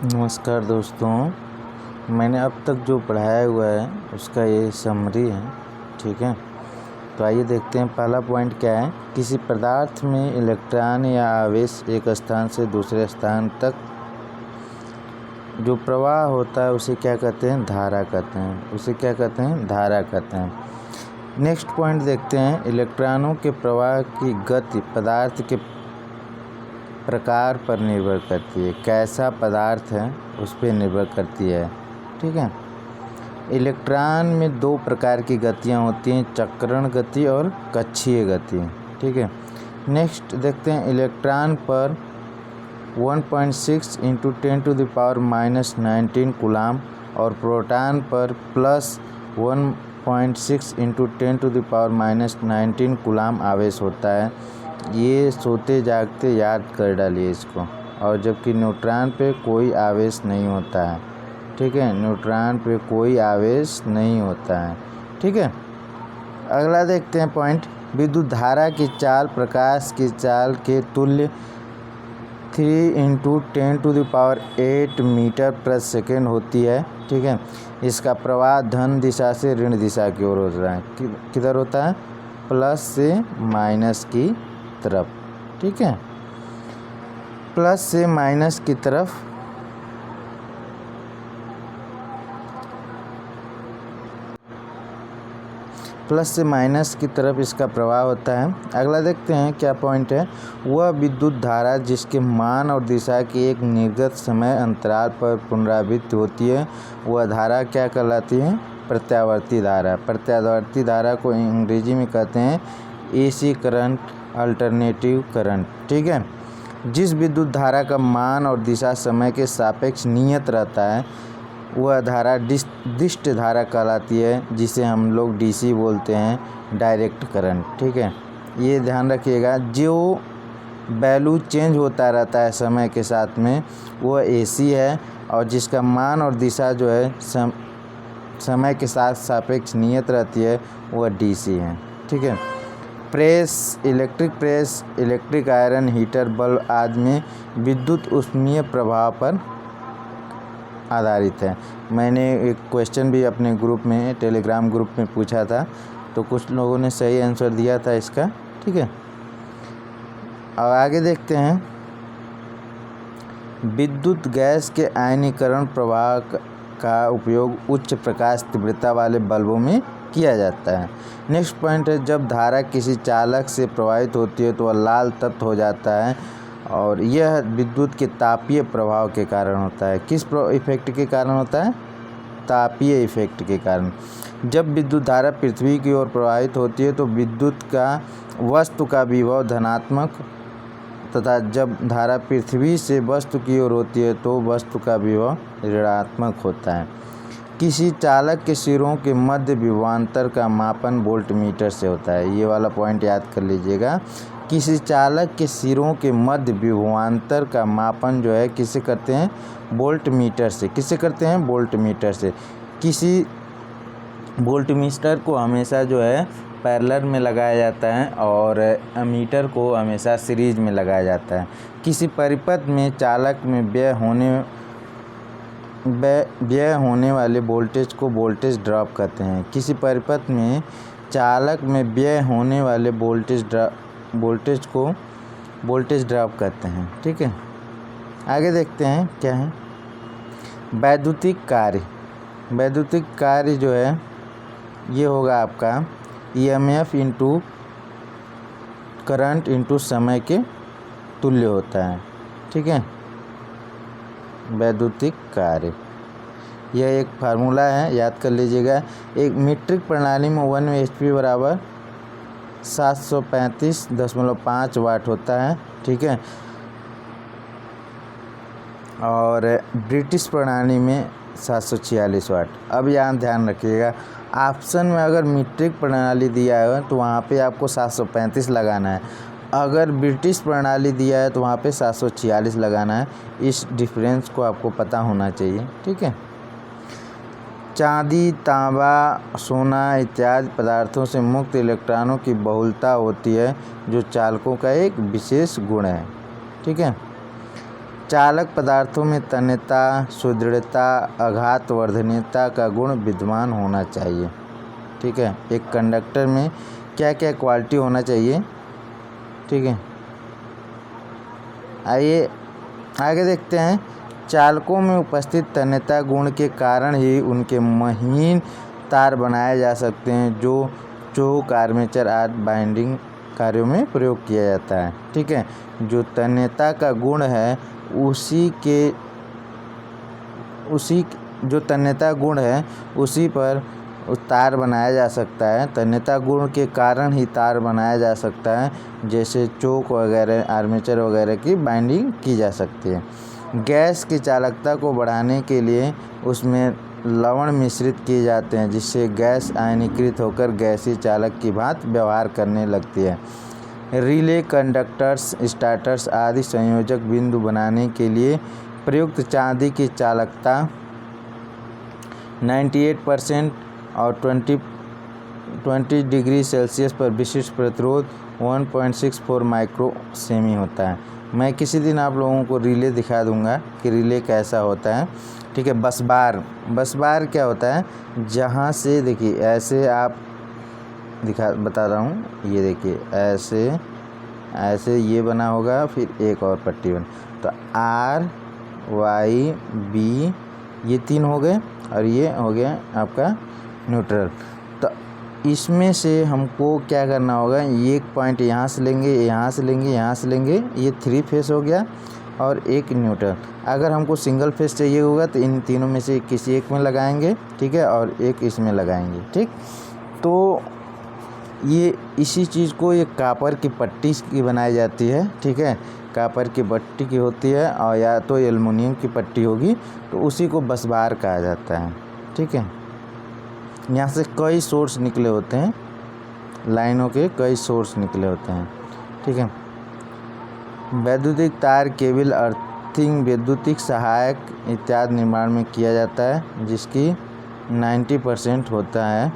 नमस्कार दोस्तों, मैंने अब तक जो पढ़ाया हुआ है उसका ये समरी है। ठीक है, तो आइए देखते हैं। पहला पॉइंट क्या है। किसी पदार्थ में इलेक्ट्रॉन या आवेश एक स्थान से दूसरे स्थान तक जो प्रवाह होता है उसे क्या कहते हैं? धारा कहते हैं। उसे क्या कहते हैं? धारा कहते हैं। नेक्स्ट पॉइंट देखते हैं। इलेक्ट्रॉनों के प्रवाह की गति पदार्थ के प्रकार पर निर्भर करती है। कैसा पदार्थ है उस पर निर्भर करती है। ठीक है, इलेक्ट्रॉन में दो प्रकार की गतियाँ होती हैं, चक्रण गति और कक्षीय गति। ठीक है, नेक्स्ट देखते हैं। इलेक्ट्रॉन पर 1.6 × 10⁻⁻19 कूलाम और प्रोटॉन पर प्लस 1.6 × 10⁻⁻19 कूलाम आवेश होता है। ये सोते जागते याद कर डालिए इसको। और जबकि न्यूट्रॉन पे कोई आवेश नहीं होता है। ठीक है, न्यूट्रॉन पे कोई आवेश नहीं होता है। ठीक है, अगला देखते हैं पॉइंट। विद्युत धारा की चाल प्रकाश की चाल के तुल्य 3 × 10⁸ मीटर/सेकेंड होती है। ठीक है, इसका प्रवाह धन दिशा से ऋण दिशा की ओर होता है। किधर होता है? प्लस से माइनस की तरफ। ठीक है, प्लस से माइनस की तरफ इसका प्रवाह होता है। अगला देखते हैं क्या पॉइंट है। वह विद्युत धारा जिसके मान और दिशा की एक निर्गत समय अंतराल पर पुनरावृत्ति होती है वह धारा क्या कहलाती है? प्रत्यावर्ती धारा। प्रत्यावर्ती धारा को अंग्रेजी में कहते हैं एसी करंट, अल्टरनेटिव करंट। ठीक है, जिस विद्युत धारा का मान और दिशा समय के सापेक्ष नियत रहता है वह धारा दिष्ट धारा कहलाती है, जिसे हम लोग डीसी बोलते हैं, डायरेक्ट करंट। ठीक है, ये ध्यान रखिएगा। जो वैल्यू चेंज होता रहता है समय के साथ में वह एसी है, और जिसका मान और दिशा जो है समय के साथ सापेक्ष नियत रहती है वह डीसी है। ठीक है, electric press, electric iron, heater, bulb आदि में विद्युत ऊष्मीय प्रभाव पर आधारित है। मैंने एक क्वेश्चन भी अपने ग्रुप में, टेलीग्राम ग्रुप में पूछा था, तो कुछ लोगों ने सही आंसर दिया था इसका। ठीक है, अब आगे देखते हैं। विद्युत गैस के आयनीकरण प्रवाह का उपयोग उच्च प्रकाश तीव्रता वाले बल्बों में किया जाता है। नेक्स्ट पॉइंट है। जब धारा किसी चालक से प्रवाहित होती है तो वह लाल तत्व हो जाता है, और यह विद्युत के तापीय प्रभाव के कारण होता है। किस इफेक्ट के कारण होता है? तापीय इफेक्ट के कारण। जब विद्युत धारा पृथ्वी की ओर प्रवाहित होती है तो विद्युत का वस्तु का विभव धनात्मक, तथा जब धारा पृथ्वी से वस्तु की ओर होती है तो वस्तु का विभव ऋणात्मक होता है। किसी चालक के सिरों के मध्य विभवांतर का मापन वोल्टमीटर से होता है। ये वाला पॉइंट याद कर लीजिएगा। किसी चालक के सिरों के मध्य विभवांतर का मापन जो है किससे करते हैं? वोल्टमीटर से। किससे करते हैं? वोल्टमीटर से। किसी वोल्टमीटर को हमेशा जो है पैरेलल में लगाया जाता है और मीटर को हमेशा सीरीज में लगाया जाता है। किसी परिपथ में चालक में व्यय होने वाले वोल्टेज को वोल्टेज ड्रॉप कहते हैं। किसी परिपथ में चालक में व्यय होने वाले वोल्टेज को वोल्टेज ड्रॉप कहते हैं। ठीक है, आगे देखते हैं क्या है। वैद्युतिक कार्य। वैद्युतिक कार्य जो है ये होगा आपका EMF इंटू करंट इंटू समय के तुल्य होता है। ठीक है, वैद्युतिक कार्य यह एक फार्मूला है, याद कर लीजिएगा। एक मीट्रिक प्रणाली में 1 HP बराबर 735.5 वाट होता है। ठीक है, और ब्रिटिश प्रणाली में 746 वाट। अब यहाँ ध्यान रखिएगा, ऑप्शन में अगर मीट्रिक प्रणाली दिया है तो वहाँ पे आपको 735 लगाना है, अगर ब्रिटिश प्रणाली दिया है तो वहाँ पे 746 लगाना है। इस डिफरेंस को आपको पता होना चाहिए। ठीक है, चांदी, तांबा, सोना इत्यादि पदार्थों से मुक्त इलेक्ट्रॉनों की बहुलता होती है, जो चालकों का एक विशेष गुण है। ठीक है, चालक पदार्थों में तन्यता, सुदृढ़ता, आघातवर्धनीयता का गुण विद्यमान होना चाहिए। ठीक है, एक कंडक्टर में क्या क्या क्वालिटी होना चाहिए। ठीक है, आइए आगे देखते हैं। चालकों में उपस्थित तन्यता गुण के कारण ही उनके महीन तार बनाए जा सकते हैं जो चोक, आर्मेचर आदि बाइंडिंग कार्यों में प्रयोग किया जाता है। ठीक है, जो तन्यता का गुण है जो तन्यता गुण है उसी पर तार बनाया जा सकता है। तन्यता गुण के कारण ही तार बनाया जा सकता है, जैसे चोक वगैरह, आर्मेचर वगैरह की बाइंडिंग की जा सकती है। गैस की चालकता को बढ़ाने के लिए उसमें लवण मिश्रित किए जाते हैं, जिससे गैस आयनीकृत होकर गैसीय चालक की भांति व्यवहार करने लगती है। रिले, कंडक्टर्स, स्टार्टर्स आदि संयोजक बिंदु बनाने के लिए प्रयुक्त चांदी की चालकता 98% और 20 डिग्री सेल्सियस पर विशिष्ट प्रतिरोध 1.64 माइक्रो सेमी होता है। मैं किसी दिन आप लोगों को रिले दिखा दूंगा कि रिले कैसा होता है। ठीक है, बस बार क्या होता है, जहाँ से देखिए ऐसे आप बता रहा हूँ, ये देखिए ऐसे ये बना होगा, फिर एक और पट्टी बना, तो R, Y, B ये 3 हो गए और ये हो गया आपका न्यूट्रल। तो इसमें से हमको क्या करना होगा, एक पॉइंट यहाँ से लेंगे, यहाँ से लेंगे, यहाँ से लेंगे, ये 3 फेस हो गया और एक न्यूट्रल। अगर हमको सिंगल फेस चाहिए होगा तो इन तीनों में से किसी एक में लगाएंगे। ठीक है, और एक इसमें लगाएंगे। ठीक, तो ये इसी चीज़ को ये कापर की पट्टी की बनाई जाती है। ठीक है, कापर की पट्टी की होती है और या तो एल्युमिनियम की पट्टी होगी, तो उसी को बस बार कहा जाता है। ठीक है, यहाँ से कई सोर्स निकले होते हैं, लाइनों के कई सोर्स निकले होते हैं। ठीक है, वैद्युतिक तार, केबल, अर्थिंग, वैद्युतिक सहायक इत्यादि निर्माण में किया जाता है, जिसकी 90% होता है।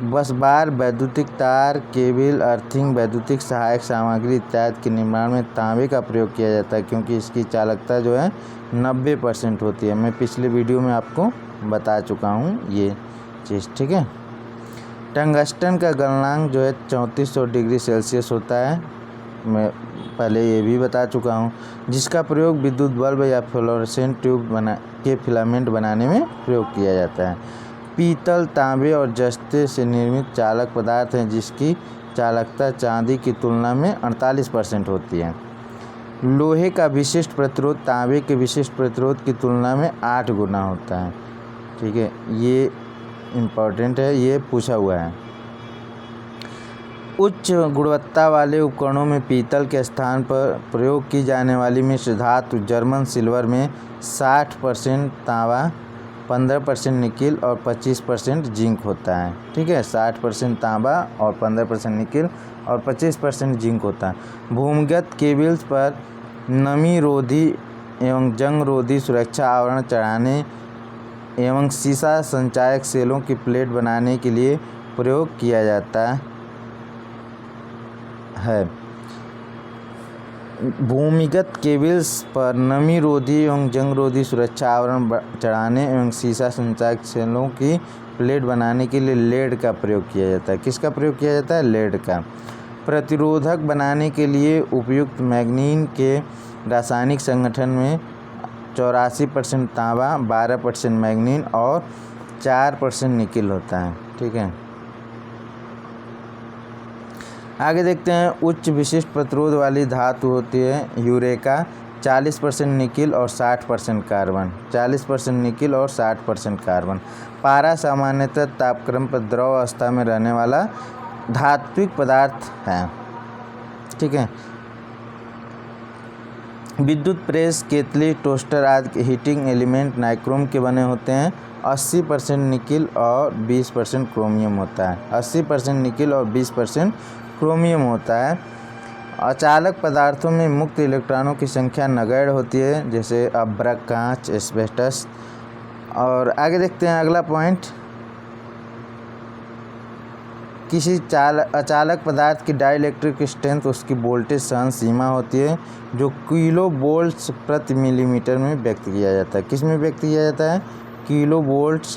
बस बार, वैद्युतिक तार, केबल, अर्थिंग, वैद्युतिक सहायक सामग्री इत्यादि के निर्माण में तांबे का प्रयोग किया जाता है, क्योंकि इसकी चालकता जो है 90% होती है। मैं पिछले वीडियो में आपको बता चुका हूँ ये चीज़। ठीक है, टंगस्टन का गलनांक जो है 3400 डिग्री सेल्सियस होता है, मैं पहले ये भी बता चुका हूँ, जिसका प्रयोग विद्युत बल्ब या फ्लोरोसेंट ट्यूब के फिलामेंट बनाने में प्रयोग किया जाता है। पीतल, तांबे और जस्ते से निर्मित चालक पदार्थ हैं, जिसकी चालकता चांदी की तुलना में 48% होती है। लोहे का विशिष्ट प्रतिरोध तांबे के विशिष्ट प्रतिरोध की तुलना में 8 गुना होता है। ठीक है, ये इम्पोर्टेंट है, ये पूछा हुआ है। उच्च गुणवत्ता वाले उपकरणों में पीतल के स्थान पर प्रयोग की जाने वाली मिश्र धातु जर्मन सिल्वर में 60% तांबा, 15% निकिल और 25% जिंक होता है। ठीक है, 60% तांबा और 15% निकिल और 25% जिंक होता है। भूमिगत केबल्स पर नमी रोधी एवं जंग रोधी सुरक्षा आवरण चढ़ाने एवं सीसा संचायक सेलों की प्लेट बनाने के लिए प्रयोग किया जाता है। भूमिगत केबल्स पर नमी रोधी एवं जंग रोधी सुरक्षा आवरण चढ़ाने एवं सीसा संचायक सेलों की प्लेट बनाने के लिए लेड का प्रयोग किया जाता है। किसका प्रयोग किया जाता है? लेड का। प्रतिरोधक बनाने के लिए उपयुक्त मैग्नीन के रासायनिक संगठन में 84% तांबा, 12% मैग्नीन और 4% निकिल होता है। ठीक है, आगे देखते हैं। उच्च विशिष्ट प्रतिरोध वाली धातु होती है यूरेका, 40% निकिल और 60% कार्बन। 40% निकिल और 60% कार्बन। पारा सामान्यतः तापक्रम पर द्रव अवस्था में रहने वाला धात्विक पदार्थ है। ठीक है, विद्युत प्रेस, केतली, टोस्टर आदि के हीटिंग एलिमेंट नाइक्रोम के बने होते हैं। 80% निकिल और 20% क्रोमियम होता है। 80% निकिल और 20% क्रोमियम होता है। अचालक पदार्थों में मुक्त इलेक्ट्रॉनों की संख्या नगण्य होती है, जैसे अभ्रक, कांच, एस्बेस्टस। और आगे देखते हैं अगला पॉइंट। किसी अचालक पदार्थ की डाइलेक्ट्रिक स्ट्रेंथ उसकी वोल्टेज सहन सीमा होती है जो किलो वोल्ट्स प्रति मिलीमीटर में व्यक्त किया जाता है। किस में व्यक्त किया जाता है? किलो वोल्ट्स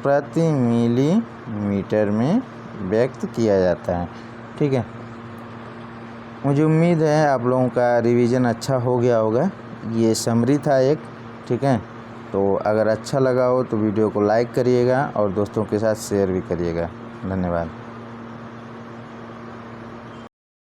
प्रति मिलीमीटर में व्यक्त किया जाता है। ठीक है, मुझे उम्मीद है आप लोगों का रिवीजन अच्छा हो गया होगा। ये समरी था एक। ठीक है, तो अगर अच्छा लगा हो तो वीडियो को लाइक करिएगा और दोस्तों के साथ शेयर भी करिएगा। धन्यवाद।